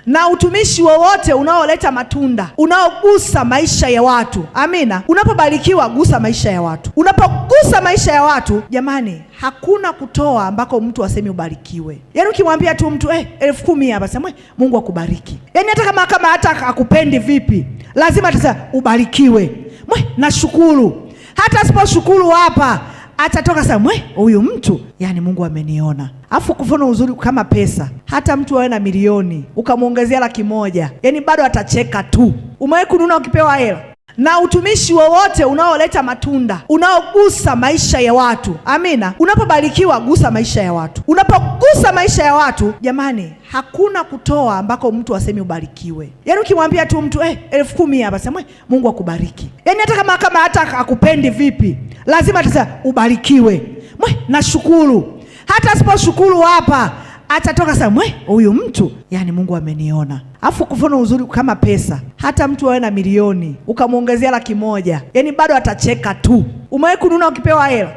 na utumishi wowote unaoleta matunda, unaogusa maisha ya watu. Amina. Unapobarikiwa, gusa maisha ya watu. Unapogusa maisha ya watu, jamani, hakuna kutoa ambako mtu asemi ubarikiwe. Yaani ukimwambia tu mtu 10,000 hapa, sema Mungu akubariki. Yaani kama hata akupendi vipi, lazima atasema ubarikiwe. Nashukuru. Hata asiposhukuru hapa, atatoka sasa, huyu mtu yani Mungu ameniona. Afu kufano uzuri kama pesa, hata mtu awe na milioni ukamwongezea 100,000, yani bado atacheka tu. Umewahi kununa ukipewa hela? Na utumishi wowote unaoleta matunda, unaogusa maisha ya watu. Amina. Unapobarikiwa, gusa maisha ya watu. Unapogusa maisha ya watu, jamani, hakuna kutoa ambako mtu asemi ubarikiwe. Yaani ukimwambia tu mtu 10,000 hapa, sema Mungu akubariki. Yaani kama hata akupendi vipi, lazima atasema ubarikiwe. Nashukuru. Hata asiposhukuru hapa, atatoka sasa, huyu mtu yani Mungu ameniona. Afu kufano uzuri kama pesa, hata mtu awe na milioni ukamwongezea 100,000, yani bado atacheka tu. Umewahi kununa ukipewa hela?